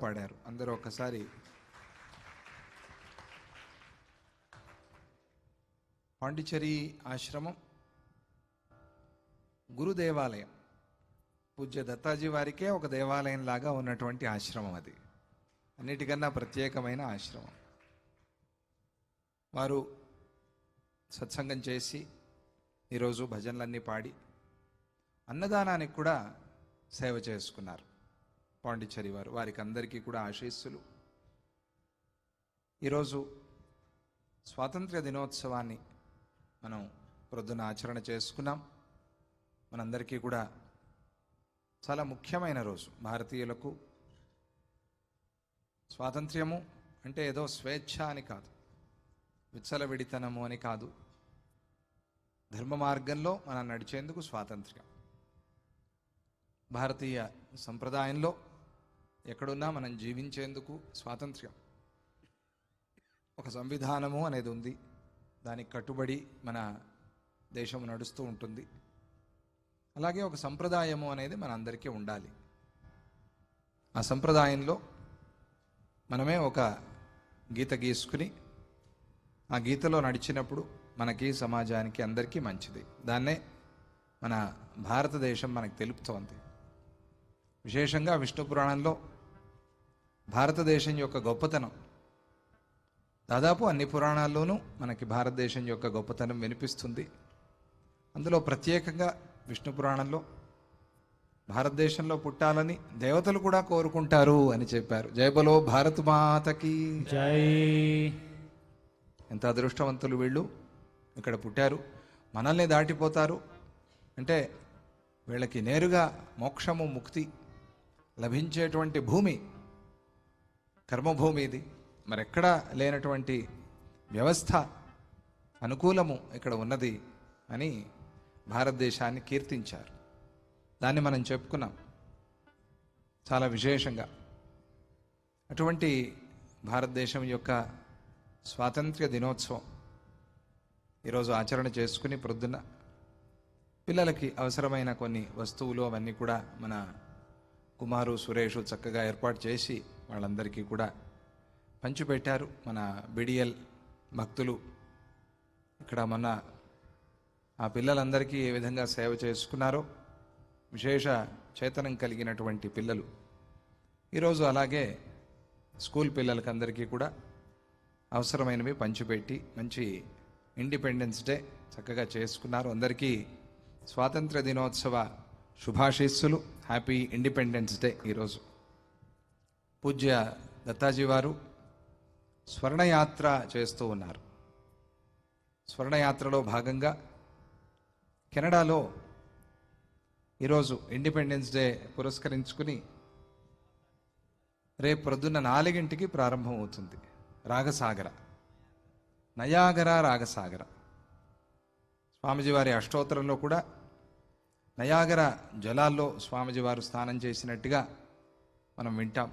పాడారు అందరూ ఒకసారి. పాండిచ్చేరి ఆశ్రమం గురు దేవాలయం, పూజ్య దత్తాజీ వారికే ఒక దేవాలయం లాగా ఉన్నటువంటి ఆశ్రమం. అది అన్నిటికన్నా ప్రత్యేకమైన ఆశ్రమం. వారు సత్సంగం చేసి ఈరోజు భజనలన్నీ పాడి అన్నదానానికి కూడా సేవ చేసుకున్నారు పాండిచ్చేరి వారు. వారికి అందరికీ కూడా ఆశీస్సులు. ఈరోజు స్వాతంత్ర్య దినోత్సవాన్ని మనం ప్రొద్దున ఆచరణ చేసుకున్నాం. మనందరికీ కూడా చాలా ముఖ్యమైన రోజు. భారతీయులకు స్వాతంత్ర్యము అంటే ఏదో స్వేచ్ఛ అని కాదు, విచ్చలవిడితనము అని కాదు. ధర్మ మార్గంలో మనం నడిచేందుకు స్వాతంత్ర్యం. భారతీయ సంప్రదాయంలో ఎక్కడున్నా మనం జీవించేందుకు స్వాతంత్ర్యం. ఒక సంవిధానము అనేది ఉంది, దానికి కట్టుబడి మన దేశం నడుస్తూ ఉంటుంది. అలాగే ఒక సంప్రదాయము అనేది మన అందరికీ ఉండాలి. ఆ సంప్రదాయంలో మనమే ఒక గీత గీసుకుని ఆ గీతలో నడిచినప్పుడు మనకి, సమాజానికి, అందరికీ మంచిది. దాన్నే మన భారతదేశం మనకు తెలుపుతోంది. విశేషంగా విష్ణు పురాణంలో భారతదేశం యొక్క గొప్పతనం, దాదాపు అన్ని పురాణాల్లోనూ మనకి భారతదేశం యొక్క గొప్పతనం వినిపిస్తుంది. అందులో ప్రత్యేకంగా విష్ణు పురాణంలో భారతదేశంలో పుట్టాలని దేవతలు కూడా కోరుకుంటారు అని చెప్పారు. జై బలో భారత్ మాతకి జై. ఎంత అదృష్టవంతులు వీళ్ళు, ఇక్కడ పుట్టారు, మనల్ని దాటిపోతారు అంటే వీళ్ళకి నేరుగా మోక్షము, ముక్తి లభించేటువంటి భూమి, కర్మభూమి ఇది. మరెక్కడా లేనటువంటి వ్యవస్థ, అనుకూలము ఇక్కడ ఉన్నది అని భారతదేశాన్ని కీర్తించారు. దాన్ని మనం చెప్పుకున్నాం చాలా విశేషంగా. అటువంటి భారతదేశం యొక్క స్వాతంత్ర్య దినోత్సవం ఈరోజు ఆచరణ చేసుకుని ప్రొద్దున పిల్లలకి అవసరమైన కొన్ని వస్తువులు అవన్నీ కూడా మన కుమారు, సురేషు చక్కగా ఏర్పాటు చేసి వాళ్ళందరికీ కూడా పంచిపెట్టారు. మన బిడిఎల్ భక్తులు ఇక్కడ మన ఆ పిల్లలందరికీ ఏ విధంగా సేవ చేసుకున్నారో, విశేష చేతనం కలిగినటువంటి పిల్లలు ఈరోజు అలాగే స్కూల్ పిల్లలకి అందరికీ కూడా అవసరమైనవి పంచిపెట్టి మంచి ఇండిపెండెన్స్ డే చక్కగా చేసుకున్నారు. అందరికీ స్వాతంత్ర దినోత్సవ శుభాశీస్సులు. Happy independence day. ఈరోజు పూజ్య దత్తాజీ వారు స్వర్ణయాత్ర చేస్తూ ఉన్నారు. స్వర్ణయాత్రలో భాగంగా కెనడాలో ఈరోజు ఇండిపెండెన్స్ డే పురస్కరించుకుని రేపు ప్రొద్దున్న 4 ప్రారంభం అవుతుంది రాగసాగర, నయాగరా రాగసాగర. స్వామిజీ వారి అష్టోత్తరంలో కూడా నయాగర జలాల్లో స్వామిజీ వారు స్నానం చేసినట్టుగా మనం వింటాం.